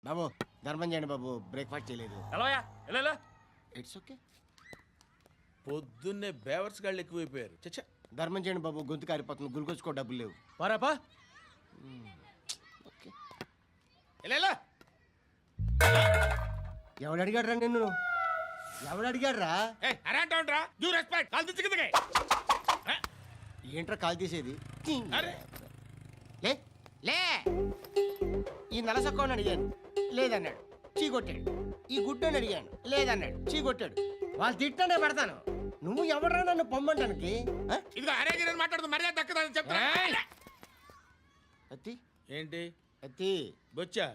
బాబు ధర్మం చేయండి బాబు, బ్రేక్ఫాస్ట్ చేయలేదు. It's okay. పొద్దున్నే బేవర్స్ గాళ్ళు ఎక్కువైపోయారు. చచ్చా, ధర్మం చేయండి బాబు, గొంతు కారిపోతుంది, గురికొచ్చుకో డబ్బులు లేవు. పారాపా. ఓకే. ఎవడు అడిగాడు రా నిన్ను? ఎవడు అడిగాడు రా? ఏంట్రా కాల్ తీసేది? లే లే. ఈ నలసక్కని అడిగాను, లేదన్నాడు, చీ కొట్టాడు. ఈ గుడ్డని అడిగాను, లేదన్నాడు, చీ కొట్టాడు. వాళ్ళు తిట్టానే పెడతాను. నువ్వు ఎవడరా నన్ను పొమ్మంటానికి? అత్తి ఏంటి అత్తి బొచ్చా?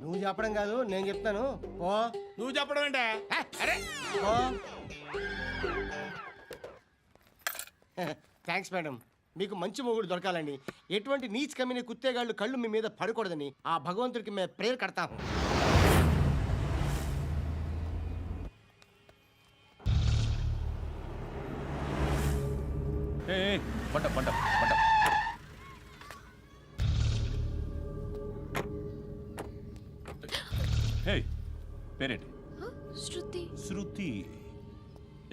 నువ్వు చెప్పడం కాదు, నేను చెప్తాను. ఓ నువ్వు చెప్పడం ఏంటే? అరే ఓ థ్యాంక్స్ మేడం. మీకు మంచి మొగుడు దొరకాలని, ఎటువంటి నీచ్ కమ్మిన కుత్తేగాళ్ళు కళ్ళు మీ మీద పడకూడదని ఆ భగవంతుడికి మేము ప్రేయర్ కడతాము. పేరేంటి? శృతి. శృతి.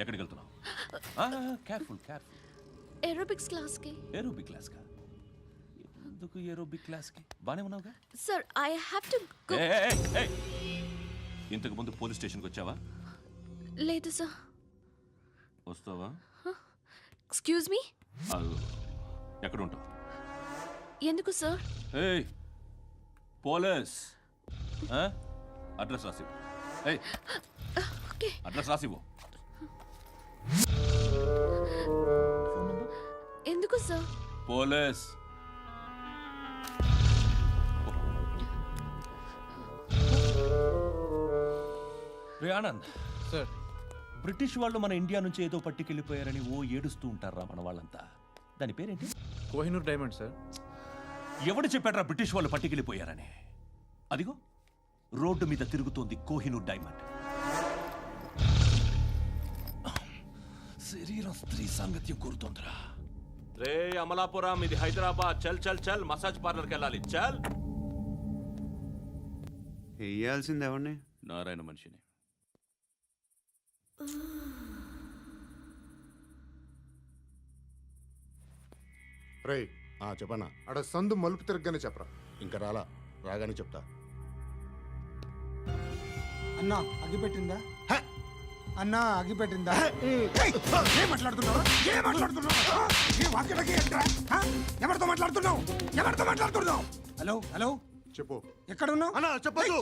ఎక్కడికి వెళ్తున్నావు? Careful careful. ఏరోబిక్స్ క్లాస్ కి. ఏరోబిక్ క్లాస్ కా? ఎందుకు ఏరోబిక్ క్లాస్ కి? బానే ఉన్నావుగా? Sir I have to go. ఇంతకు ముందు పోలీస్ స్టేషన్కి వచ్చావా? లేదు సార్. వస్తావా? Excuse me. ఎక్కడ ఉంటావు? ఎందుకు సార్? పోలీస్ అడ్రస్ రాసివ్వు. ఓకే. అడ్రస్ రాసివ్వు. ఎందుకు సార్? పోలీస్. రే ఆనంద్ సార్, బ్రిటిష్ వాళ్ళు మన ఇండియా నుంచి ఏదో పట్టుకెళ్ళిపోయారని ఏడుస్తూ ఉంటారా మన వాళ్ళంతా? దాని పేరేంటి? Kohinoor diamond sir. ఎవడు చెప్పాడ్రా బ్రిటిష్ వాళ్ళు పట్టుకెళ్ళిపోయారని? అదిగో రోడ్డు మీద తిరుగుతోంది కోహినూర్ డైమండ్. శరీరం స్త్రీ సాంగత్యం కోరుతోందిరా. రే అమలాపురం, ఇది హైదరాబాద్. చల్ చల్ చల్, మసాజ్ పార్లర్కి వెళ్ళాలి. చల్. వేయాల్సింది ఎవరిని? నారాయణ మనిషిని. రే చెప్పనా? అక్కడ సందు మలుపు తిరగగానే చెప్పరా. ఇంకా రాగానే చెప్తా. అన్నా అగిపెట్టిందా? అన్నా అగిపెట్టిందా? ఏం మాట్లాడుతున్నావు? ఎవరితో మాట్లాడుతున్నావు? ఎవరితో మాట్లాడుతున్నావు? హలో హలో, చెప్పు. ఎక్కడ ఉన్నావు? అన్నా చెప్పదు.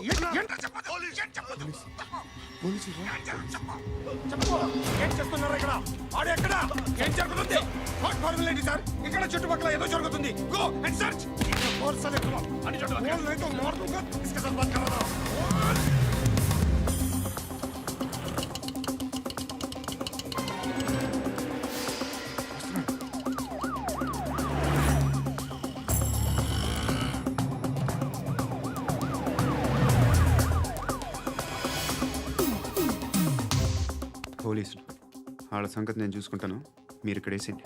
ఏం చేస్తున్నారు ఇక్కడ? ఆడు ఎక్కడ? ఏం జరుగుతుంది? What formality sir? ఇక్కడ చుట్టుపక్కల ఏదో జరుగుతుంది. Go and search. ఫోర్స్ సరే కమా. అని చెప్పు. నేను తో మార్ दूंगा. इसके साथ बात कर रहा हूं. పోలీసులు వాళ్ళ సంగతి నేను చూసుకుంటాను, మీరు ఇక్కడ వేసేయండి.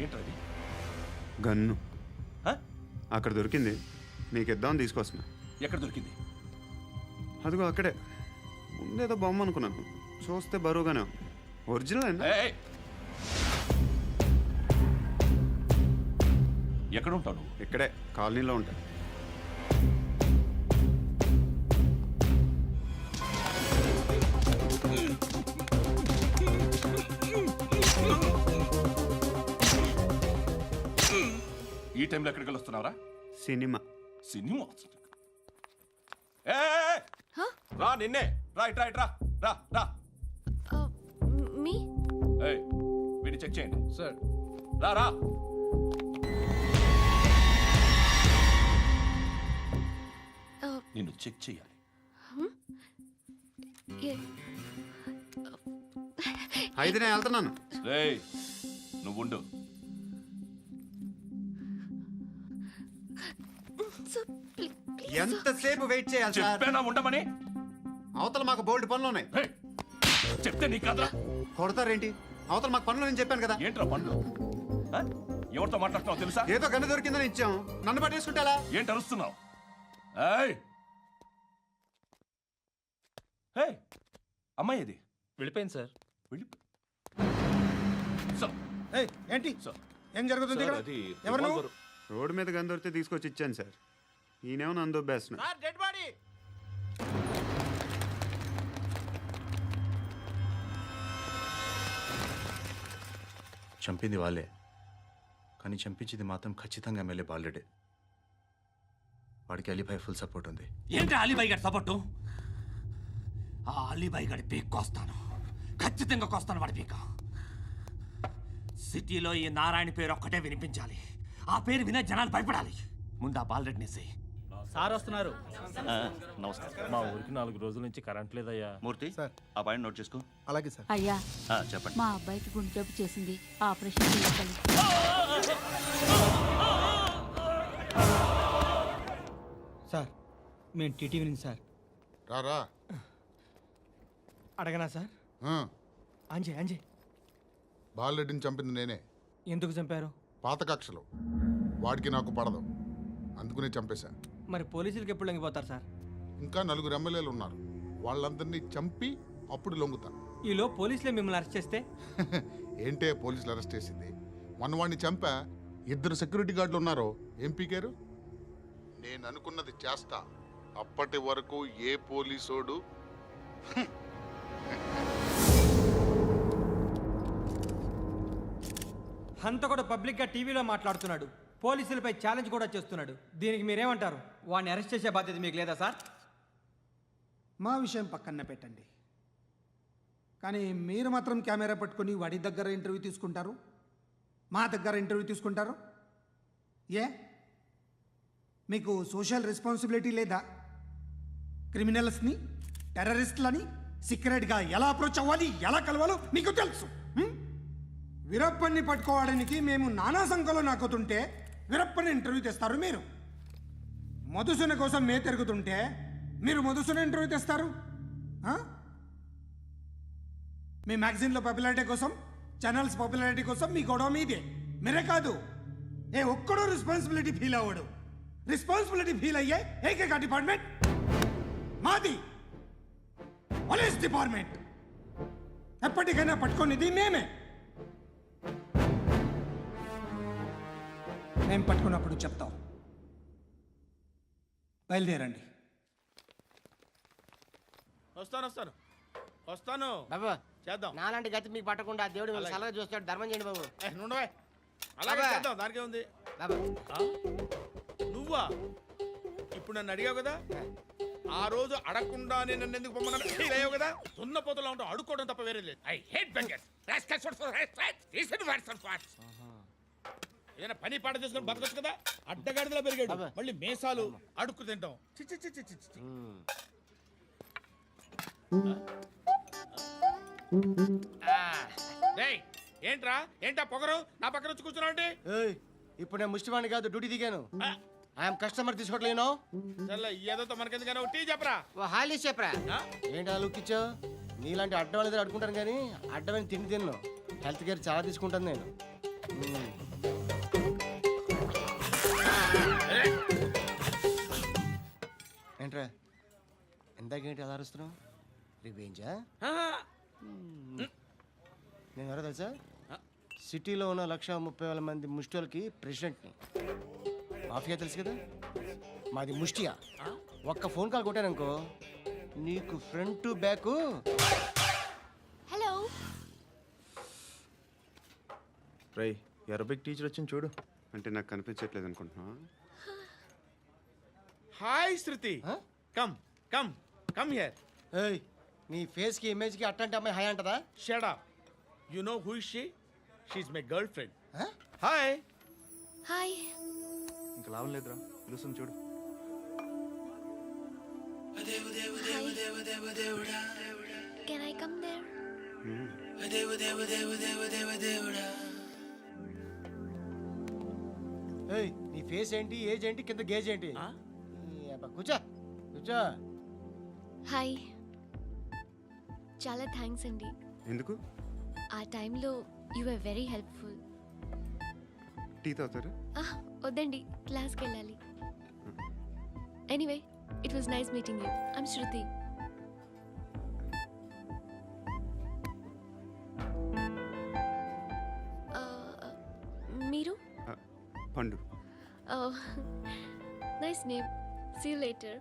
ఏంటది? గన్ను అక్కడ దొరికింది, నీకు ఇద్దామని తీసుకొస్తున్నా. ఎక్కడ దొరికింది? అదిగో అక్కడే. ముందేదో బొమ్మ అనుకున్నాను, చూస్తే బరువుగానే ఉంది. ఒరిజినల్ అండి. ఎక్కడ ఉంటావు నువ్వు? ఇక్కడే కాలనీలో ఉంటా. ఈ టైంలో ఎక్కడికి వస్తున్నావురా? సినిమా. సినిమా? రా, నిన్నే. రా ఇట్రా ఇట్రా. రా రా. మీ వీడిని చెక్ చేయండి సార్. రా రా. నిన్ను చెక్ చేయాలి. అయితే నేను వెళ్తున్నాను. రేయ్, నువ్వు ఉండు. సార్ ప్లీజ్ ఎంతసేపు వెయిట్ చేయాలి సార్? చెప్పేనా ఉండమని? అవతల మాకు బోల్డ్ పనులు ఉన్నాయి. హే, చెప్తే నీ కదా కొడతారేంటి? అవతల మాకు పనులు నేను చెప్పాను కదా. ఏంట్రా పండ్లు? ఆ? ఎవరితో మాట్లాడుతున్నావు తెలుసా? ఏదో గన్ను దొరికిందని ఇచ్చాం, నన్ను పట్టేసుకుంటా. ఏంటి అరుస్తున్నావు? ఏయ్! హే, అమ్మాయి ఇది వెళ్ళిపోయింది సార్. వెళ్ళి సార్, ఏయ్, ఏంటి సార్. ఏం జరుగుతుంది ఇక్కడ? ఎవరు నువ్వు? రోడ్డు మీద గన్ను దొరికితే తీసుకొచ్చి ఇచ్చాను సార్. ఈయనేమో నన్ను దొబ్బేస్తున్నా. Dead body. చంపింది వాళ్ళే, కానీ చంపించింది మాత్రం ఖచ్చితంగా ఎమ్మెల్యే బాలుడే. వాడికి అలీభాయ్ ఫుల్ సపోర్ట్ ఉంది. ఏంటి అలీబాయి గారి సపోర్టు? ఆ అలీబాయి గారి పీక్ కోస్తాను, ఖచ్చితంగా కోస్తాను వాడి పీక. సిటీలో ఈ నారాయణ పేరు ఒక్కటే వినిపించాలి. ఆ పేరు వినే జనాలు భయపడాలి. ముందు ఆ బాలరెడ్డిని వేసేయ్. సార్ వస్తున్నారు. నమస్కారం. మా ఊరికి 4 రోజుల నుంచి కరెంట్ లేదయ్యా. మూర్తి, ఆ పాయింట్ నోట్ చేసుకో. అలాగే సార్. అయ్యా, చెప్పండి. మా అబ్బాయికి గుండె జబ్బు చేసింది, ఆపరేషన్ చేయాలి. సార్ మేము టీటీవీ నుంచి సార్. రారా. అడగనా సార్? అంజయ్ బాలరెడ్డిని చంపింది నేనే. ఎందుకు చంపారు? పాత కక్షలు వాడికి నాకు పడదు, అందుకునే చంపేశా. మరి పోలీసులకి ఎప్పుడు లొంగిపోతారు సార్? ఇంకా 4 ఎమ్మెల్యేలు ఉన్నారు, వాళ్ళందరినీ చంపి అప్పుడు లొంగుతా. ఈలో పోలీసులే మిమ్మల్ని అరెస్ట్ చేస్తే? ఏంటే పోలీసులు అరెస్ట్ చేసింది? మొన్న వాడిని చంపా, 2 సెక్యూరిటీ గార్డులు ఉన్నారు, ఏం పీకారు? నేను అనుకున్నది చేస్తా, అప్పటి వరకు ఏ పోలీసోడు అంత కూడా పబ్లిక్గా టీవీలో మాట్లాడుతున్నాడు, పోలీసులపై ఛాలెంజ్ కూడా చేస్తున్నాడు. దీనికి మీరేమంటారు? వాడిని అరెస్ట్ చేసే బాధ్యత మీకు లేదా సార్? మా విషయం పక్కన పెట్టండి, కానీ మీరు మాత్రం కెమెరా పట్టుకొని వాడి దగ్గర ఇంటర్వ్యూ తీసుకుంటారు, మా దగ్గర ఇంటర్వ్యూ తీసుకుంటారు. ఏ మీకు సోషల్ రెస్పాన్సిబిలిటీ లేదా? క్రిమినల్స్ని, టెర్రరిస్టులని సీక్రెట్గా ఎలా అప్రోచ్ అవ్వాలి, ఎలా కలవాలో మీకు తెలుసు. వీరప్పన్ని పట్టుకోవడానికి మేము నానా సంఖ్యలో నాకుతుంటే వీరప్పని ఇంటర్వ్యూ తెస్తారు మీరు. మధుసూన కోసం మే తిరుగుతుంటే మీరు మధుసూన ఇంటర్వ్యూ తెస్తారు. మీ మ్యాగజైన్లో పాపులారిటీ కోసం, ఛానల్స్ పాపులారిటీ కోసం మీ గొడవ మీదే. మీరే కాదు, ఏ ఒక్కడో రెస్పాన్సిబిలిటీ ఫీల్ అవ్వడు. రెస్పాన్సిబిలిటీ ఫీల్ అయ్యే ఏకైక డిపార్ట్మెంట్ మాది, పోలీస్ డిపార్ట్మెంట్. ఎప్పటికైనా పట్టుకునేది మేమే. మేము పట్టుకున్నప్పుడు చెప్తాం. బయలుదేరండి. వస్తాను. బాబు చేద్దాం. నాలాంటి గతి మీకు పట్టకుండా దేవుడు మిమ్మల్ని సలహా చూస్తాడు. ధర్మం చేయండి బాబు. నుండవే. అలాగే అబ్బా. చేద్దాం, దానికే ఉంది. బాబు నువ్వా ఇప్పుడు నన్ను అడిగావు కదా, ఆ రోజు అడగకుండానే నన్ను ఎందుకు పొమ్మన్నాను ఫీల్ అయ్యావు కదా. సున్న పోతలో ఉంటావు, అడుక్కోవడం తప్ప వేరే లేదు. I hate bangers. ఏదైనా పని పాట చేసుకుని బతకొచ్చు కదా. అడ్డగాడిదలా పెరిగాడు, మళ్ళీ మేసాలు అడుక్కు తింటాం. చిచ్చి చిచ్చి చిచ్చి. ఏంట్రా ఏంటా పొగరు నా పక్కన వచ్చి కూర్చున్నావు అంటే? ఇప్పుడు నేను ముష్టివాణి కాదు, డ్యూటీ దిగాను. ఐఎమ్ కస్టమర్ తీసుకోవట్లేను. ఏదో మనకెందుకైనా టీ చెప్పరా. ఓ హాలీ చెప్పరా. ఏంటి ఆ లుక్ ఇచ్చావు? నీలాంటి అడ్డం వాళ్ళ దగ్గర అడుకుంటాను, కానీ అడ్డమైన తిండి తిన్ను. హెల్త్ కేర్ చాలా తీసుకుంటాను నేను. ఏంట్రా ఎందాకేంటి అలా అరుస్తున్నావు? రివేంజా? నేను ఎవరో తెలుసా? సిటీలో ఉన్న 130,000 మంది ముష్టిలకి ప్రెసిడెంట్ని. మాఫియా తెలుసు కదా, మాది ముష్టియా. ఒక్క ఫోన్ కాల్ కొట్టాననుకో, నీకు ఫ్రంట్ టు బ్యాక్. హలో. రై, అరబిక్ టీచర్ వచ్చింది చూడు. అంటే నాకు కనిపించట్లేదు అనుకుంటున్నా. Hi Shruti. Come come come here. ఏయ్, నీ ఫేస్ కి ఇమేజ్ కి అట్టంటే అమ్మాయి హాయ్ అంటదా? Shut up. You know who is she? She is my girlfriend. Hi. Hi. ఇంకా లాభం లేదురా, పిలుస్తుంది చూడు. Can I come there? ఏయ్, నీ ఫేస్ ఏంటి, ఏజ్ ఏంటి, కింద గేజ్ ఏంటి? ఆ? ఈ అబ్బా, కూర్చో కూర్చో. హాయ్. చాలా థ్యాంక్స్ అండి. ఎందుకు? ఆ టైంలో you are very helpful. Tea తాగుతారా? వద్దండి, క్లాస్కి వెళ్ళాలి. Anyway, it was nice meeting you. I'm Shruti. మీరు? Pandu. Nice name. See you later.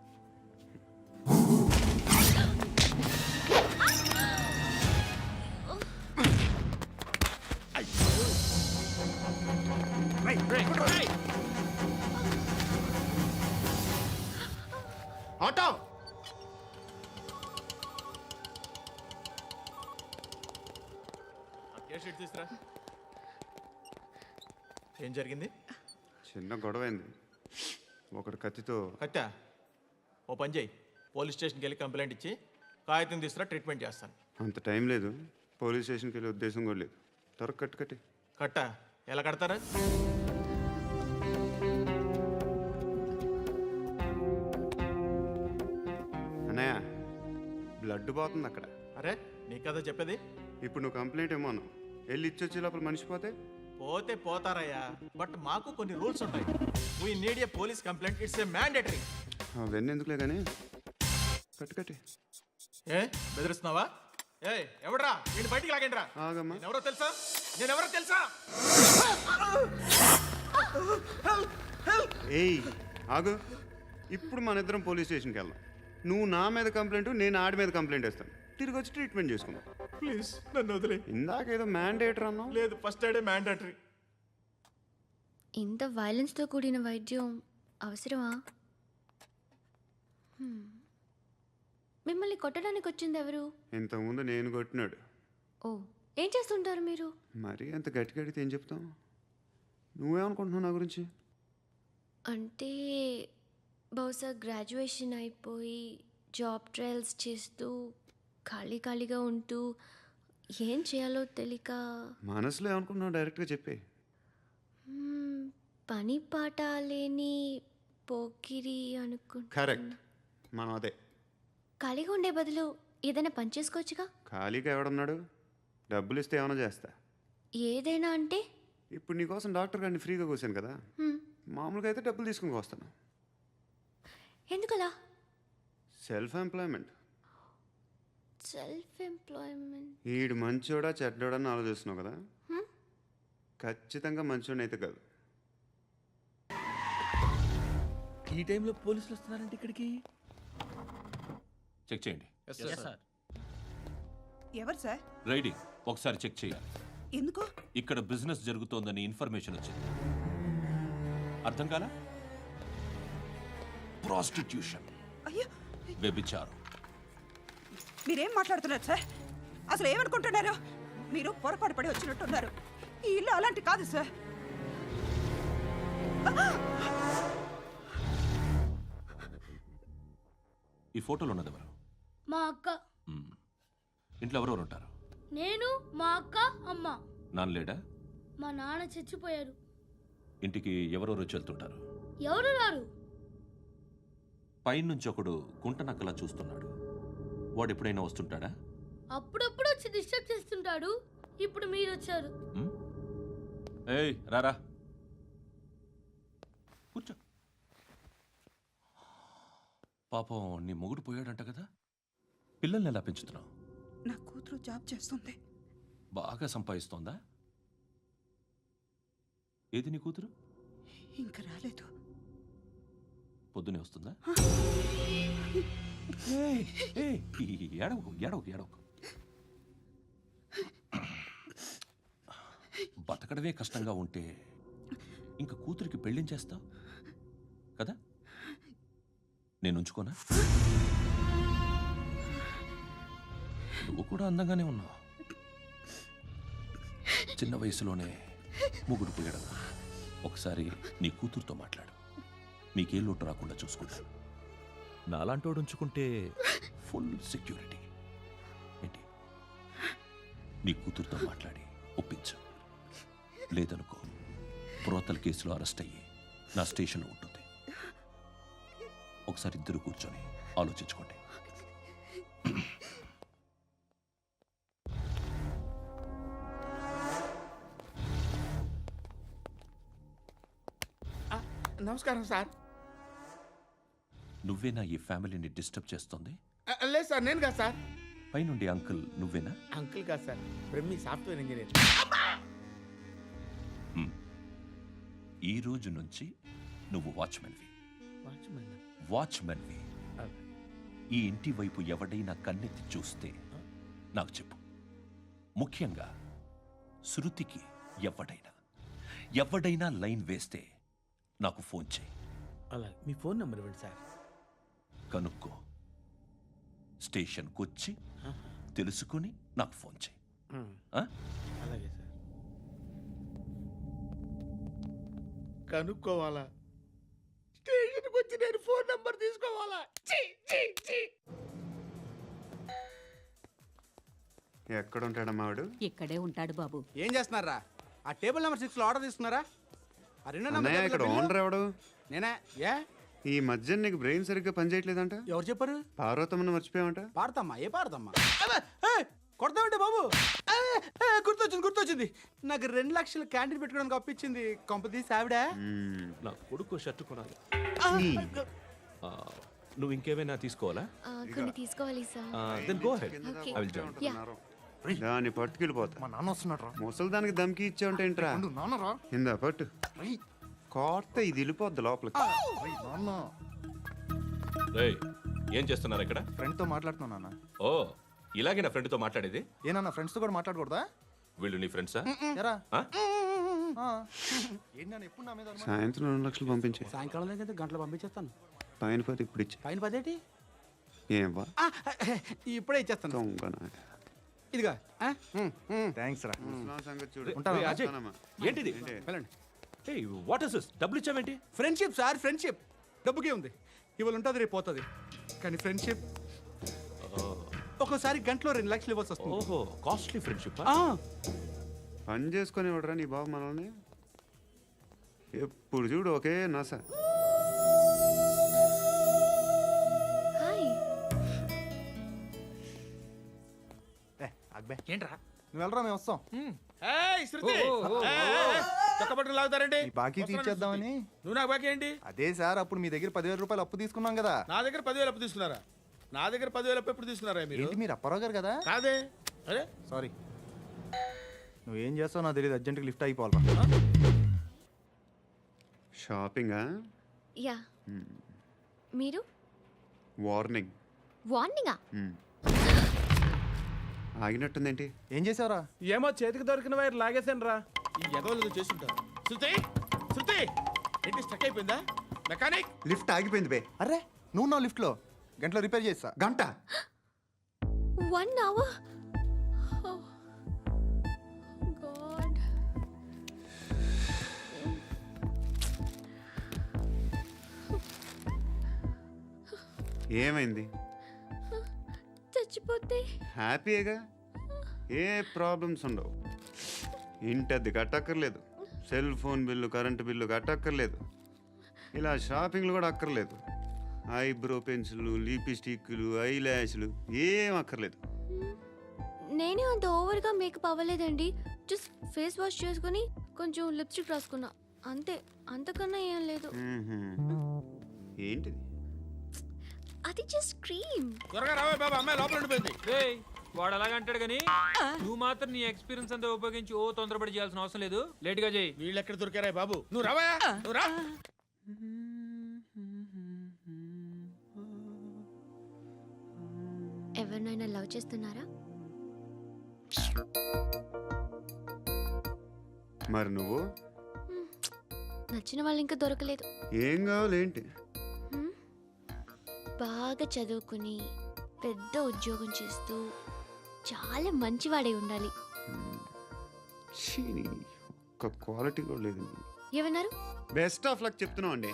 Auto తీసురా. ఏం జరిగింది? చిన్న గొడవ అయింది. ఒకడు కత్తితో. కట్టా, ఓ పని చేయి, పోలీస్ స్టేషన్కి వెళ్ళి కంప్లైంట్ ఇచ్చి కాగితం తీసుకురా, ట్రీట్మెంట్ చేస్తాను. అంత టైం లేదు. పోలీస్ స్టేషన్కి వెళ్ళే ఉద్దేశం కూడా లేదు. త్వరగా కట్టి. కట్టా ఎలా కడతారా? అన్నయ్య, బ్లడ్ పోతుంది అక్కడ. అరే నీ కదా చెప్పేది. ఇప్పుడు నువ్వు కంప్లైంట్ ఏమో అన్నావు. వెళ్ళి ఇచ్చొచ్చే లోపల మనిషి పోతే పోతే పోతారయ్యా, బట్ మాకు కొన్ని రూల్స్ ఉంటాయి. We need a police complaint, it's a mandatory. అవన్నీ ఎందుకులే కానీ కట్టి. ఏ బెదిరిస్తున్నావా? ఏ ఎవడ్రా వీడిని బయటికి లాగండిరా. ఆగమ్మా. నేనెవరో తెలుసా? ఏయ్ ఆగు. ఇప్పుడు మన ఇద్దరం పోలీస్ స్టేషన్కి వెళ్దాం. నువ్వు నా మీద కంప్లైంట్, నేను ఆడి మీద కంప్లైంట్ వేస్తాను. తిరిగి వచ్చి ట్రీట్మెంట్ చేసుకుందాం. ప్లీజ్ నన్ను వదిలే. ఇందాకేదో మ్యాండేటర్ అన్నావు. లేదు, ఫస్ట్ ఎయిడే మ్యాండేటరీ. ఇంత వైలెన్స్తో కూడిన వైద్యం అవసరమా? మిమ్మల్ని కొట్టడానికి వచ్చింది ఎవరు? ఇంతకుముందు నేను కొట్టినాడు. ఓ, ఏం చేస్తుంటారు మీరు? మరీ అంత గట్టిగా అడిగితే ఏం చెప్తాం? నువ్వేమనుకుంటున్నావు నా గురించి? అంటే బహుశా గ్రాడ్యుయేషన్ అయిపోయి జాబ్ ట్రయల్స్ చేస్తూ ఖాళీగా ఉంటూ ఏం చేయాలో తెలియక. మనసులో ఏమనుకుంటున్నావు డైరెక్ట్గా చెప్పే. పని పాట లేని పోకిరి అనుకుంటా. కరెక్ట్, మనం అదే. ఖాళీగా ఉండే బదులు ఏదైనా పని చేసుకోవచ్చుగా. ఖాళీగా ఎవడున్నాడు? డబ్బులు ఇస్తే ఏమైనా చేస్తా. ఏదైనా అంటే? ఇప్పుడు నీకోసం డాక్టర్ గారిని ఫ్రీగా కూర్చాను కదా. మామూలుగా అయితే డబ్బులు తీసుకుని వస్తాను. ఎందుకలా? Self employment. ఈడు మంచోడా చెడ్డోడా అని ఆలోచిస్తున్నావు కదా. ఖచ్చితంగా మంచోడని అయితే కాదు. ఈ టైంలో పోలీసులు వస్తున్నారంటే ఇక్కడికి. చెక్ చేయండి. ఎవరు సార్? రైడింగ్ ఒకసారి చెక్ చేయాలి. ఎందుకు? ఇక్కడ బిజినెస్ జరుగుతోందని ఇన్ఫర్మేషన్ వచ్చింది. అర్థం కాలా? ప్రాస్టిట్యూషన్, అయ్యో, వ్యభిచారం. మీరేం మాట్లాడుతున్నారు సార్? అసలు ఏమనుకుంటున్నారు? మీరు పొరపాటు పడి వచ్చినట్టున్నారు. ఈ ఇల్లు అలాంటి కాదు సార్. ఈ ఫోటోలో ఉన్నది ఎవరు? మా అక్క. ఇంట్లో ఎవరెవరు ఉంటారు? నేను, మా అక్క, అమ్మ. నాన్న లేడా? మా నాన్న చచ్చిపోయారు. ఇంటికి ఎవరెవరు వచ్చి వెళ్తుంటారు? ఎవరు రారు. పైనుంచి ఒకడు గుంట నక్కలా చూస్తున్నాడు. వాడు ఎప్పుడైనా వస్తుంటాడా? అప్పుడప్పుడు వచ్చి డిస్టర్బ్ చేస్తుంటాడు. ఇప్పుడు మీరు వచ్చారు. ఏయ్ రారా, కూర్చో. పాపం నీ మొగుడు పోయాడంట కదా. పిల్లల్ని ఎలా పెంచుతున్నావు? నా కూతురు జాబ్ చేస్తుంది. బాగా సంపాదిస్తోందా? ఏది నీ కూతురు? ఇంకా రాలేదు. పొద్దునే వస్తుందా? ఏడవకు. బతకడమే కష్టంగా ఉంటే ఇంకా కూతురికి పెళ్ళించేస్తావు కదా. నేను ఉంచుకోనా? నువ్వు కూడా అందంగానే ఉన్నావు. చిన్న వయసులోనే ముగ్గురు పోయడం. ఒకసారి నీ కూతురుతో మాట్లాడు. మీకే లోటు రాకుండా చూసుకుంటాను. నాలాంటోడు ఉంచుకుంటే ఫుల్ సెక్యూరిటీ. ఏంటి? నీ కూతురుతో మాట్లాడి ఒప్పించు. లేదనుకో, ప్రోతల కేసులో అరెస్ట్ అయ్యి నా స్టేషన్లో ఉంటుంది. ఒకసారి ఇద్దరు కూర్చొని ఆలోచించుకోండి. నమస్కారం సార్. నువ్వేనా ఈ ఫ్యామిలీని డిస్టర్బ్ చేస్తుంది? లేదు సార్, నేను కాదు సార్. పైనుండి అంకుల్ నువ్వేనా? అంకుల్ కాదు సార్, బ్రహ్మి సాఫ్ట్వేర్ ఇంజనీర్. ఈ రోజు నుంచి నువ్వు వాచ్మెన్వి. వాచ్మెన్వి. ఈ ఇంటి వైపు ఎవడైనా కన్నెత్తి చూస్తే నాకు చెప్పు. ముఖ్యంగా శృతికి ఎవడైనా లైన్ వేస్తే నాకు ఫోన్ చేయి. అలా మీ ఫోన్ నెంబర్ ఇవ్వండి సార్. కనుక్కో, స్టేషన్కి వచ్చి తెలుసుకుని నాకు ఫోన్ చేయి. అలాగే సార్. కనుక్కోవాలా? స్టేషన్కి వచ్చి నేను ఫోన్ నెంబర్ తీసుకోవాలా? ఎక్కడ ఉంటాడమ్మా వాడు? ఇక్కడే ఉంటాడు బాబు. ఏం చేస్తున్నారా? ఆ టేబుల్ నెంబర్ 6 లో ఆర్డర్ తీసుకున్నారా? ఆ రెండో అన్నయ్య, ఇక్కడ నెంబర్ ఓనర్ ఎవడు? నేనే. ఏ ఈ మధ్య నీకు బ్రెయిన్ సరిగ్గా పనిచేయట్లేదంట. ఎవరు చెప్పారు? పార్వతమ్మను మర్చిపోయావంట. పాడతామ్మా? ఏ పాడతామ్మా? కొడతామంటే బాబు. గుర్తొచ్చింది. నాకు 2 లక్షలు క్యాంటీన్ పెట్టుకోవడానికి అప్పించింది కొంపదీసి ఆవిడ. నా కొడుకు షర్టు కొనాలి. నువ్వు ఇంకేమైనా తీసుకోవాలా? కొన్ని తీసుకోవాలి sir. Then go head. Okay. I will join. Yeah. దాన్ని పట్టుకెళ్ళిపోతా. మా నాన్న వస్తున్నాడు రా. ముసలి దానికి దమ్కి ఇచ్చావంట ఏంట్రా? నాన్న రా. ఇందా పట్టు. కోర్త ఇది వెళ్ళిపోద్ది లోపలికి. నాన్న రేయ్, ఏం చేస్తున్నారు ఇక్కడ? ఫ్రెండ్ తో మాట్లాడుతున్నా నాన్న. ఓ, ఇలాగే నా ఫ్రెండ్తో మాట్లాడేది? ఏనన్నా ఫ్రెండ్స్ తో కూడా మాట్లాడకూడదా? వీళ్ళు నీ ఫ్రెండ్సా? ఎరా ఆ? ఏంటి నాన్న ఎప్పుడు నా మీద అనుమానం? సాయంత్రం 2 లక్షలు పంపించే. సాయంకాలం దగ్గర గంటలు పంపించేస్తాను. పైన పోతే ఇప్పుడు ఇచ్చే. పైన 10 ఏంటి? ఏం వా ఇప్పుడే ఇచ్చేస్తాను. దొంగనా. ఇదిగా థ్యాంక్స్ రా. ముసలాం సంగతి చూడు. ఏయ్, అజయ్, ఏంటిది? వెళ్ళండి. ఏయ్, వాట్ ఇస్ దిస్? డబ్బులు ఇచ్చావేంటి? Friendship sir, friendship. డబ్బుకే ఉంది. ఇవాళ ఉంటుంది, రేపు పోతుంది. కానీ ఫ్రెండ్షిప్ ఒక్కోసారి గంటలో 2 లక్షలు ఇవ్వాల్సి వస్తుంది. ఓహో, కాస్ట్లీ ఫ్రెండ్షిప్. పని చేసుకొని ఇవ్వడరా నీ బాబు మనల్ని? ఎప్పుడు చూడు ఒకే నస. హాయ్. అక్బే ఏంట్రా? నువ్వు వెళ్ళరా, మేము వస్తాం. ఏయ్, శృతి! చక్కబట్టలు లాగుతారండి. ఈ బాకీ తీర్చేద్దామని. నువ్వు నాకు బాకీ ఏంటి? అదే సార్, అప్పుడు మీ దగ్గర 10,000 రూపాయలు అప్పు తీసుకున్నాం కదా. నా దగ్గర 10,000 అప్పు తీసుకున్నారా? నా దగ్గర 10,000 అప్పు ఎప్పుడు తీసుకున్నారా మీరు? ఏంటి మీరు అప్పారావు గారు కదా? కాదే. అరే సారీ. నువ్వేం చేస్తావు నాకు తెలియదు, అర్జెంట్గా లిఫ్ట్ అయిపోవాలి. షాపింగా? యా. మీరు? వార్నింగ్. వార్నింగా? ఆగినట్టుందేంటి? ఏం చేసావురా? ఏమో చేతికి దొరికిన వైర్ లాగేసాను రా. ఈ ఎగవలు చేస్తుంటారు. శృతి! శృతి! ఏంటి స్టక్ అయిపోయిందా? మెకానిక్! లిఫ్ట్ ఆగిపోయింది బే. అరే నువ్వు నా లిఫ్ట్లో గంటలో రిపేర్ చేస్తా. గంట? 1 hour? Oh. God. ఏమైంది? చచ్చిపోతే? హ్యాపీగా, ఏ ప్రాబ్లమ్స్ ఉండవు. ఇంటి అద్దె కట్టక్కర్లేదు, cell phone bill, current bill కట్టక్కర్లేదు, ఇలా షాపింగ్లు కూడా అక్కర్లేదు. ఐబ్రో పెన్సిల్లు, లిప్స్టిక్లు, ఐ ల్యాష్లు ఏం అక్కర్లేదు. నేనే అంత ఓవర్గా మేకప్ అవ్వలేదండి. జస్ట్ ఫేస్ వాష్ చేసుకుని కొంచెం లిప్స్టిక్ రాసుకున్నా అంతే. అంతకన్నా ఏం లేదు. ఏంటిది? అది జస్ట్ క్రీమ్. త్వరగా రావే బాబా, అమ్మాయి లోపల ఉండిపోయింది. వాడు అలాగంటాడు కానీ నువ్వు మాత్రం నీ ఎక్స్పీరియన్స్ అంతా ఉపయోగించి తొందరపడి చేయాల్సిన అవసరం లేదు. లేట్ గా చేయి. వీళ్ళు ఎక్కడ దొరికారా బాబు? నువ్వు రావా, నువ్వు రా. ఎవరినైనా లవ్ చేస్తున్నారా? మరి నువ్వు? నచ్చిన వాళ్ళు ఇంకా దొరకలేదు. ఏం కావాలేంటి? బాగా చదువుకుని పెద్ద ఉద్యోగం చేస్తూ చాలా మంచివాడే ఉండాలి. ఒక్క క్వాలిటీ కూడా లేదు. ఏమన్నారు? బెస్ట్ ఆఫ్ లక్ చెప్తున్నావు అండి.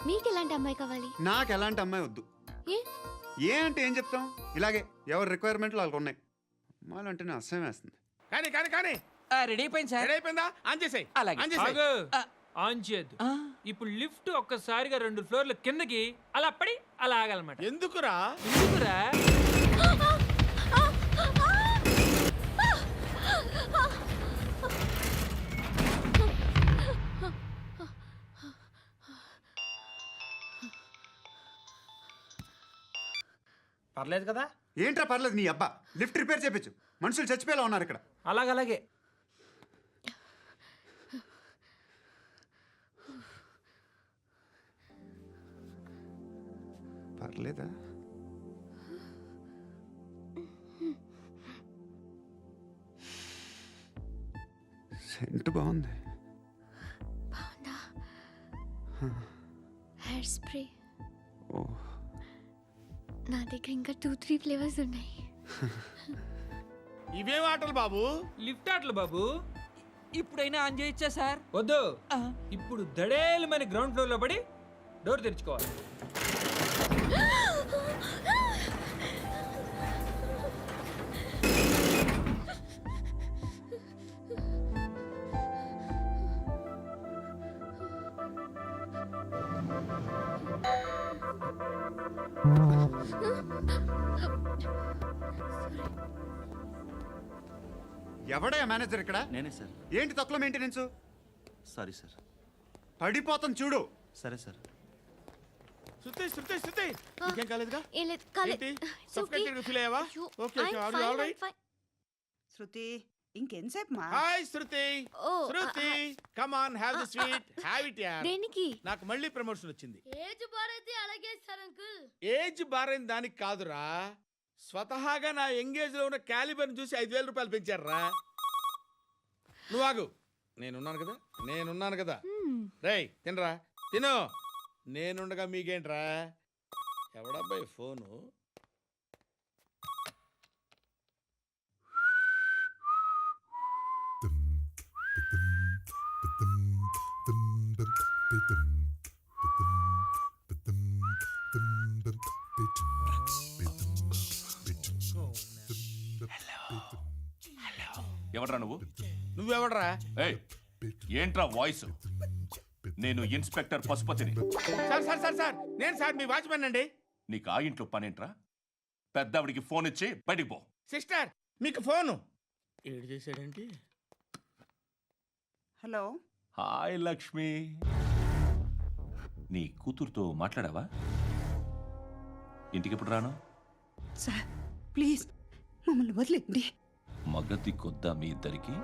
మీకు ఎలాంటి అమ్మాయి కావాలి? నాకు ఎలాంటి అమ్మాయి వద్దు. ఏ అంటే ఏం చెప్తాం? ఇలాగే ఎవరి రిక్వైర్మెంట్లు వాళ్ళకు ఉన్నాయి. అమ్మాయిలు అంటేనే అసహ్యం వేస్తుంది. కానీ కానీ కానీ రెడీ అయిపోయింది సార్. రెడీ అయిపోయిందా? ఆన్ చేసేయ్. అలాగే. ఆన్ చేసేయ్. ఆగు. ఆన్ చేయద్దు. ఇప్పుడు లిఫ్ట్ ఒక్కసారిగా 2 ఫ్లోర్ల కిందకి అలా పడి అలా ఆగాలన్నమాట. ఎందుకురా? ఎందుకురా? పర్లేదు కదా? ఏంట్రా పర్లేదు నీ అబ్బా. లిఫ్ట్ రిపేర్ చేయించు. మనుషులు చచ్చిపోయేలా ఉన్నారు ఇక్కడ. అలాగలాగే. పర్లేదా? సెంట్ బాగుంది. బాగుందా? Hair spray. ఓ నా దగ్గర ఇంకా 2-3 ఫ్లేవర్స్ ఉన్నాయి. ఇవేం ఆటలు బాబు? లిఫ్ట్ ఆటలు బాబు. ఇప్పుడైనా ఆన్ చేయొచ్చా సార్? వద్దు. ఇప్పుడు దడేలమని గ్రౌండ్ ఫ్లోర్ లో పడి డోర్ తెరుచుకోవాలి. ఎవడయ్యా మేనేజర్ ఇక్కడ? నేనే సార్. ఏంటి తక్కువ మెయింటెనెన్స్? Sorry sir. పడిపోతాం చూడు. సరే సార్. శృతి ఇంకేం కాలేదుగా? ఏం లేదు, కాలేదు. ఏంటి? It's okay. Suffocated feel అయ్యావా? అయ్యో, Okay, I'm are you fine, all right? I'm fine. శృతి ఇంకెంతసేపు మా hi Shruti. Oh, Shruti come on have the sweet. Have it యార్. దేనికి? నాకు మళ్ళీ ప్రమోషన్ వచ్చింది. ఏజ్ బారైతే అలాగే సార్ అంకుల్. ఏజ్ బారైన దానికి కాదురా, స్వతహాగా నా ఎంగేజ్ లో ఉన్న క్యాలిబర్ చూసి 5,000 రూపాయలు పెంచారా. నువ్వు ఆగు, నేనున్నాను కదా. రేయ్ తినరా, తిను. నేనుండగా మీకేంట్రా? ఎవడబ్బాయి ఫోను? ఎవడ్రా నువ్వు? నువ్వెవడరా? ఏయ్, ఏంట్రా వాయిస్? నేను ఇన్స్పెక్టర్ పశుపతిని. సార్ నేను సార్ మీ వాచ్మెన్ అండి. నీకు ఆ ఇంట్లో పనేంట్రా? పెద్దవిడికి ఫోన్ ఇచ్చి బయటికి పో. సిస్టర్ మీకు ఫోను. ఏడు చేశాడేంటి? హలో. హాయ్ లక్ష్మి. నీ కూతురుతో మాట్లాడావా? ఇంటికి ఎప్పుడు రాను? సార్ ప్లీజ్ మమ్మల్ని వదిలేండి. మగతి కొద్దా మీ ఇద్దరికి?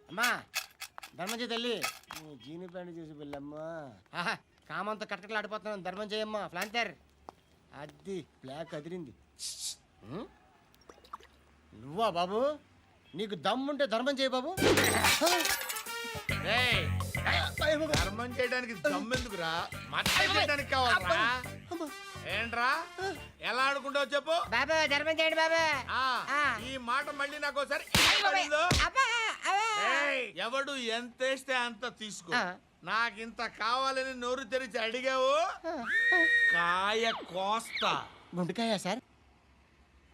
అమ్మా ధర్మం తల్లి, జీని ప్యాంట్ చేసి వెళ్ళమ్మా. కామంతో కట్టకలాడిపోతున్నాను. ధర్మం చేయమ్మా. ఫ్లాంతర్ అది బ్లాక్ అదిరింది. నువ్వా బాబు? నీకు దమ్ముంటే ధర్మం చేయ బాబు. ధర్మం చేయడానికి దమ్మెందుకురా? మచ్చ చేయడానికి కావాలరా? ఏంట్రా ఎలా ఆడుకుంటావు చెప్పు. బాబా ధర్మం చేయండి బాబా. ఈ మాట మళ్ళీ నాకు ఒకసారి ఎవడు ఎంత వేస్తే అంత తీసుకో. నాకింత కావాలని నోరు తెరిచి అడిగావు, కాయ కోస్తా. గుండెకాయ సార్?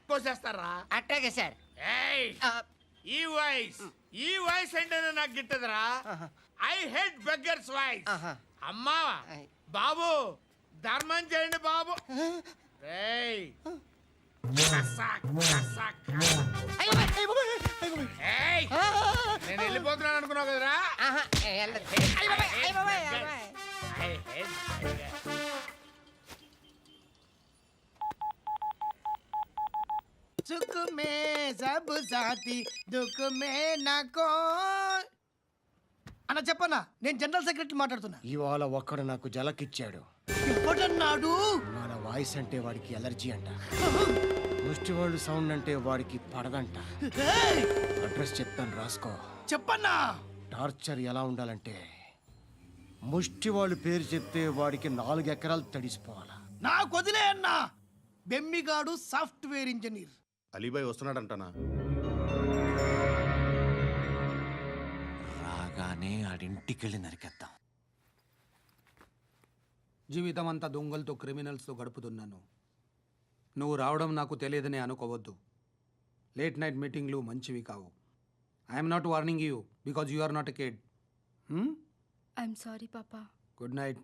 కోసేస్తారా? అట్టాగే సార్. ఈ వాయిస్ అంటేనే నాకు గిట్టదురా. I hate beggars voice. అమ్మా బాబు ధర్మం చేయండి బాబు. ఏయ్ నేను వెళ్ళిపోతున్నాను అనుకున్నావు కదరా. సుఖ మే సబ్ సాథీ దుఃఖ మే నాకో. అన్న చెప్పన్నా, నేను జనరల్ సెక్రటరీ మాట్లాడుతున్నా. ఇవాళ ఒక్కడు నాకు జలకిచ్చాడు. ఎవడన్నాడు? మన వాయిస్ అంటే వాడికి ఎలర్జీ అంట. ముష్టి వాళ్ళు సౌండ్ అంటే వాడికి పడదంట. అడ్రస్ చెప్తాను రాసుకో. చెప్పన్నా. టార్చర్ ఎలా ఉండాలంటే ముష్టి వాళ్ళు పేరు చెప్తే వాడికి 4 ఎకరాలు తడిసిపోవాలా. నాకు వదిలే అన్నా. బెమ్మిగాడు సాఫ్ట్వేర్ ఇంజనీర్. అలీబాయ్ వస్తున్నాడంటనా? రాగానే వాడి ఇంటికి వెళ్ళి నరికేద్దాం. జీవితం అంతా దొంగలతో క్రిమినల్స్తో గడుపుతున్నాను. నువ్వు రావడం నాకు తెలియదని అనుకోవద్దు. లేట్ నైట్ మీటింగ్లు మంచివి కావు. I'm not warning you because you are not a kid. I'm sorry పాపా. Good night.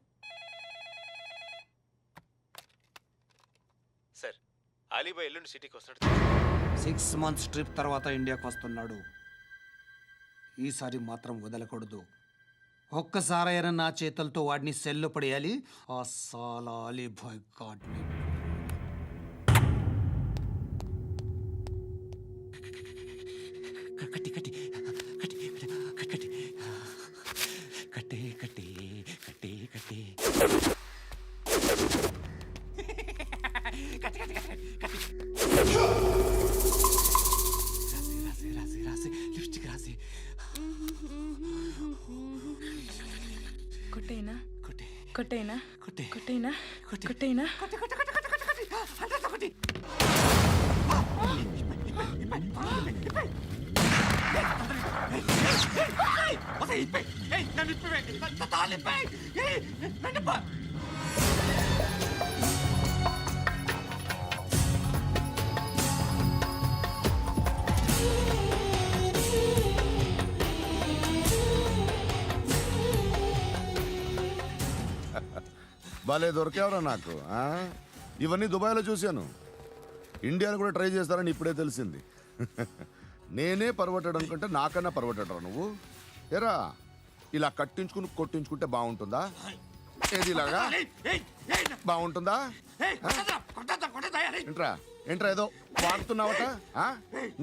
సార్, అలీబాయ్ ఎల్లుండి సిటీకి వస్తాడు. 6 months ట్రిప్ తర్వాత ఇండియాకి వస్తున్నాడు. ఈసారి మాత్రం వదలకూడదు. ఒక్కసారైనా నా చేతులతో వాడిని సెల్లు పడేయాలి. ఆ సాలా అలీబాయ్ గాడ్ని. కట్టి కట్టి కట్టి కట్టి కట్టే కట్టే కట్టే కట్టే రాసి రాసి రాసి లిప్స్టిక్ రాసి కొట్టేనా కొట్టే కొట్టేనా కొట్టే కొట్టేనా కొట్టే కొట్టేనా కొట్టే కొట్టే కొట్టే కొట్టే కొట్టే అంతా కొట్టి భలే దొరికేవరా నాకు. ఇవన్నీ దుబాయ్లో చూశాను. ఇండియాలో కూడా ట్రై చేస్తారని ఇప్పుడే తెలిసింది. నేనే పర్వటాడు అనుకుంటే నాకన్నా పర్వటాడరా నువ్వు. ఎరా ఇలా కట్టించుకుని కొట్టించుకుంటే బాగుంటుందా? ఏది ఇలాగా బాగుంటుందా? ఏంట్రా ఏంట్రా ఏదో వాడుతున్నావట?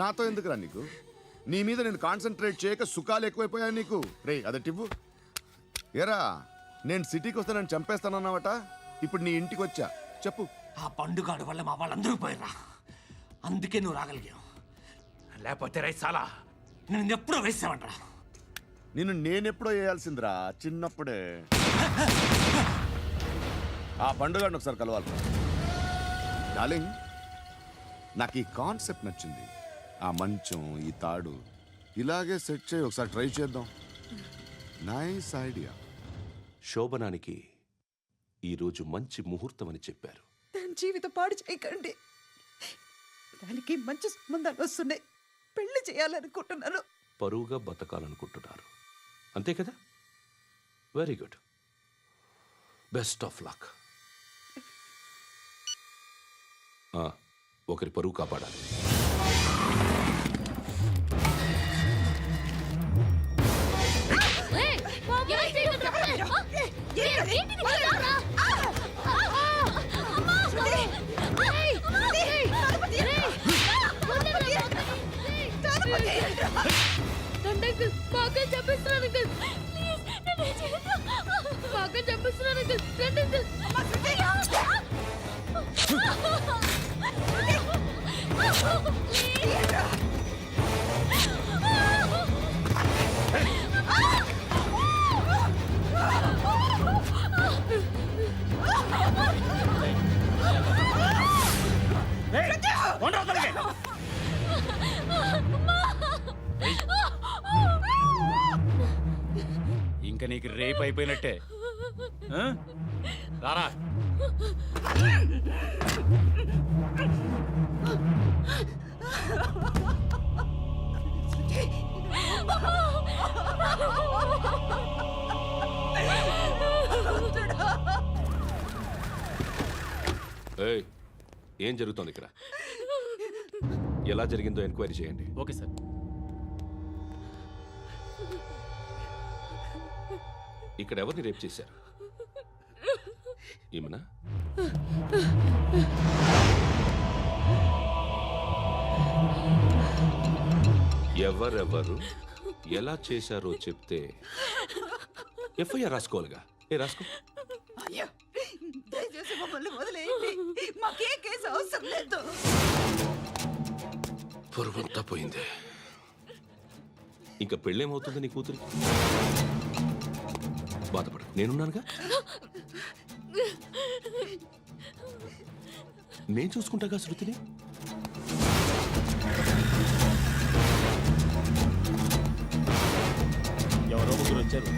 నాతో ఎందుకురా నీకు? నీ మీద నేను కాన్సన్ట్రేట్ చేయక సుఖాలు ఎక్కువైపోయాయి నీకు. రే అదటివ్వు. ఎరా నేను సిటీకి వస్తే నన్ను చంపేస్తానన్నావట. ఇప్పుడు నీ ఇంటికి వచ్చా. చెప్పు. ఆ పండుగాడు వల్ల మా వాళ్ళందరూ పోయిరా. అందుకే నువ్వు రాగలిగావు. లేకపోతే రైసాలా నేను ఎప్పుడో వేసావంటరా. నిన్ను నేనెప్పుడో వేయాల్సిందిరా చిన్నప్పుడే. ఆ పండుగను ఒకసారి కలవాలి డార్లింగ్. నాకు ఈ కాన్సెప్ట్ నచ్చింది. ఆ మంచం ఈ తాడు ఇలాగే సెట్ చేయి. ఒకసారి ట్రై చేద్దాం. Nice idea. శోభనానికి ఈరోజు మంచి ముహూర్తం అని చెప్పారు. దాని జీవితం పాడు చేయకండి. దానికి మంచి సంబంధాలు వస్తున్నాయి. పెళ్లి చేయాలనుకుంటున్నాను. పరువుగా బతకాలనుకుంటున్నారు అంతే కదా? Very good. Best of luck. ఒకరి పరువు కాపాడాలి. ఇంకా నీకు రేపు అయిపోయినట్టే. రారా. ఏం జరుగుతోంది ఇక్కడ? ఎలా జరిగిందో ఎంక్వైరీ చేయండి. Okay sir. ఇక్కడ ఎవరిని రేప్ చేశారు? ఈమెనా? ఎవరెవరు ఎలా చేశారో చెప్తే ఎఫ్ఐఆర్ రాసుకోవాలిగా. రాసుకో. దయచేసి మమ్మల్ని వదిలేయండి. మాకే కేసు అవసరం లేదు. పొరువంతా పోయింది. ఇంకా పెళ్ళేమవుతుంది నీ కూతురికి? బాధపడు, నేనున్నానుగా. నేను చూసుకుంటాగా శృతిని. ఎవరో ముగ్గురు వచ్చారు.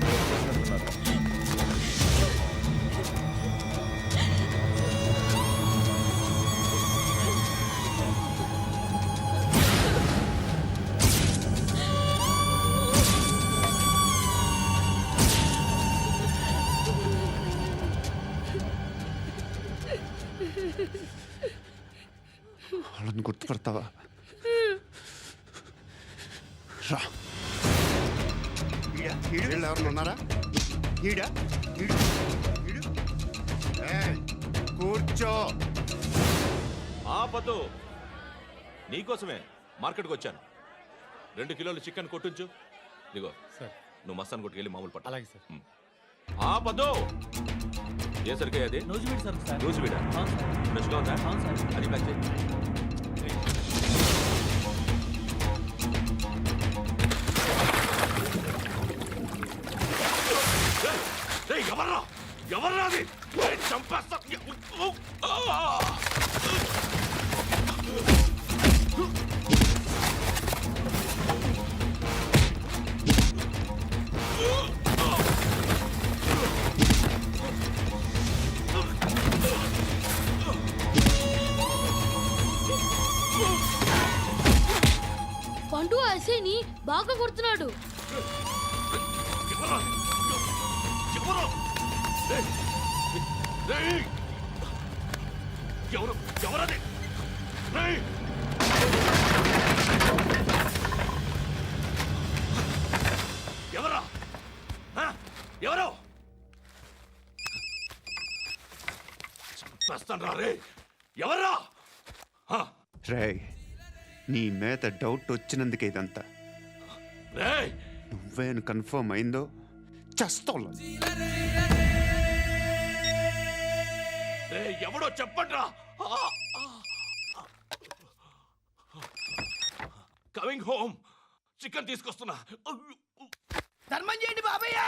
వాళ్ళని గుర్తుపడతావా? రా. వీళ్ళు ఎవరైనా ఉన్నారా? ఈడా? ఏయ్, కూర్చో. ఆపదు. నీకోసమే మార్కెట్కి వచ్చాను. 2 కిలోలు చికెన్ కొట్టించు. ఇదిగో సార్, నువ్వు మస్తాన్ కొట్టుకెళ్ళి మామూలు పట్టు. అలాగే సార్. ఆపదు. ఏ సరికి అది? నూజివీడు సార్. నూజివీడా? ఫ్రెష్గా ఉందా? అది ప్యాక్ చేయి. ఎవర్రా ఎవర్రా అది? చంపేస్తా. పండు ఐసేని బాగా కొడుతున్నాడు. ఎవరది? ఎవరా? ఎవరు? చంపేస్తాను రే. ఎవర్రా? రేయ్, నీ మీద డౌట్ వచ్చినందుకే ఇదంతా. నువ్వే కన్ఫర్మ్ అయిందో చేస్తావు. ఎవడో చెప్పండ్రా. Coming home. చికెన్ తీసుకొస్తున్నా. ధర్మం చేయండి బాబయ్య.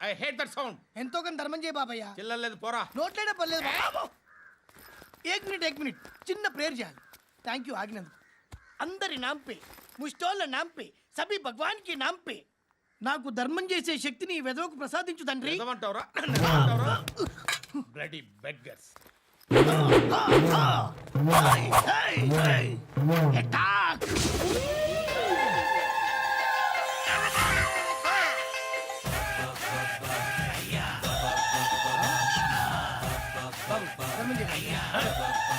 I hate that sound. ఎంతో కొంత ధర్మం చేయ బాబయ్య. చిల్లలేదు పోరా. నోట్లేడే పర్లేదు బాబు. एक मिनट చిన్న ప్రేయర్ చేయాలి. థ్యాంక్ యూ ఆగినందుకు. అందరి నామ్ పే, ముష్టోళ్ళ నామ్ పే, సభీ భగవాన్ కి నామ్ పే నాకు ధర్మం చేసే శక్తిని ఈ వెదవకు ప్రసాదించు తండ్రి. ఏమంటావురా? Bloody beggars. అటాక్.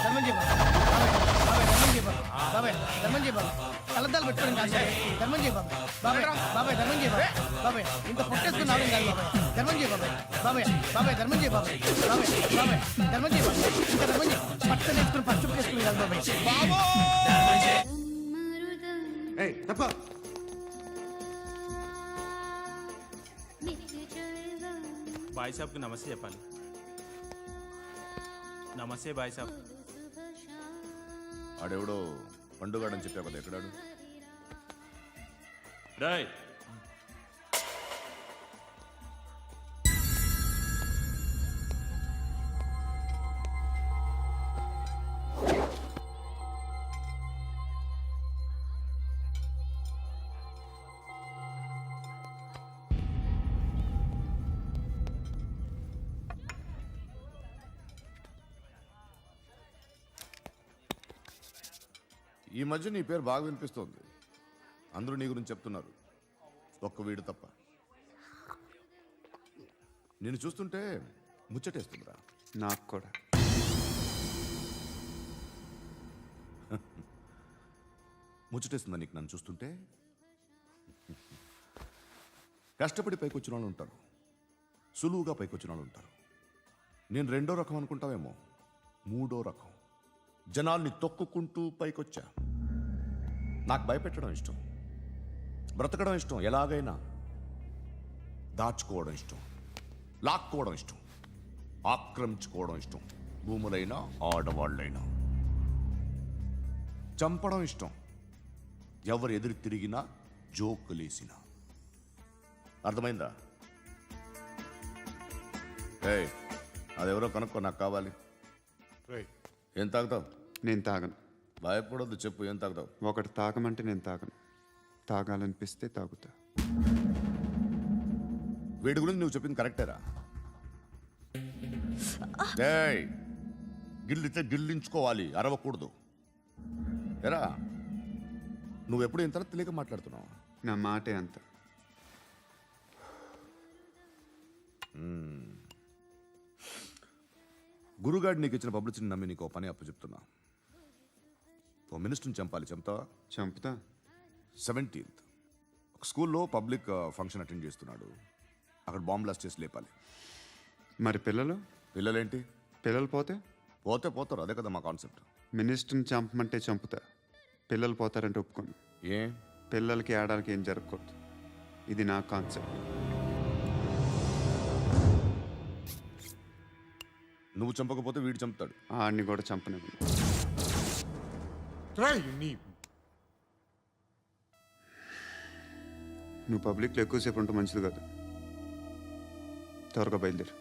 ధర్మం చేయ బాబాయ్. ధర్మం చేయ బాబాయ్. కళ్ళద్దాలు పెట్టుకోవడం కాదు ధర్మం చేయ బాబాయ్. బాబాయ్ ధర్మం చేయ బాబాయ్. ఇంత పొట్టేసుకుని రావడం కాదు బాబాయ్. ధర్మం చేయ బాబాయ్. ధర్మం చేయ బాబాయ్. ధర్మం చేయ బాబాయ్. ఇంకా ధర్మం చేయ. పట్టలు వేసుకుని పచ్చుపు వేసుకుని కాదు బాబాయ్. బాయ్ సాబ్కి నమస్తే చెప్పాలి. నమస్తే బాయ్ సాబ్. ఆడెవడో పండుగాడని చెప్పావు కదా, ఎక్కడాడు? రేయ్, ఈ మధ్య నీ పేరు బాగా వినిపిస్తోంది. అందరూ నీ గురించి చెప్తున్నారు, ఒక్క వీడు తప్ప. నేను చూస్తుంటే ముచ్చటేస్తుందిరా. నాకు కూడా. ముచ్చటేస్తుందా నీకు నన్ను చూస్తుంటే? కష్టపడి పైకొచ్చిన వాళ్ళు ఉంటారు, సులువుగా పైకొచ్చిన వాళ్ళు ఉంటారు. నేను 2వ రకం అనుకుంటావేమో, 3వ రకం. జనాల్ని తొక్కుకుంటూ పైకొచ్చా. నాకు భయపెట్టడం ఇష్టం, బ్రతకడం ఇష్టం, ఎలాగైనా దాచుకోవడం ఇష్టం, లాక్కోవడం ఇష్టం, ఆక్రమించుకోవడం ఇష్టం. భూములైనా ఆడవాళ్ళైనా చంపడం ఇష్టం, ఎవరు ఎదురు తిరిగినా జోకులేసినా. అర్థమైందా? ఏయ్, అదెవరో కనుక్కో, నాకు కావాలి. ఏం తాగుతావు? నేను తాగను. భయపడొద్దు, చెప్పు ఏం తాగుతావు? ఒకటి తాగమంటే నేను తాగను, తాగాలనిపిస్తే తాగుతా. వీడి గురించి నువ్వు చెప్పింది కరెక్టేరా? డేయ్, గిల్లితే గిల్లించుకోవాలి, అరవకూడదు. ఎరా, నువ్వెప్పుడు ఇంత తెలియక మాట్లాడుతున్నావు? నా మాటే అంత. గురుగాడు నీకు ఇచ్చిన పబ్లిసిటీని నమ్మి నీకు పని అప్పు చెప్తున్నా. ఓ మినిస్టర్ని చంపాలి, చంపుతావా? చంపుతా. 17th ఒక స్కూల్లో పబ్లిక్ ఫంక్షన్ అటెండ్ చేస్తున్నాడు. అక్కడ బాంబ్ బ్లాస్ట్ చేసి లేపాలి. మరి పిల్లలు? పిల్లలేంటి? పిల్లలు పోతే పోతారు, అదే కదా మా కాన్సెప్ట్. మినిస్టర్ని చంపమంటే చంపుతా, పిల్లలు పోతారంటే ఒప్పుకోను. ఏ? పిల్లలకి ఆడడానికి ఏం జరగకూడదు. ఇది నా కాన్సెప్ట్. నువ్వు చంపకపోతే వీడు చంపుతాడు. ఆడిని కూడా చంపనివ్వను. నువ్వు పబ్లిక్లో ఎక్కువసేపు ఉంటే మంచిది కాదు. త్వరగా బయలుదేరు.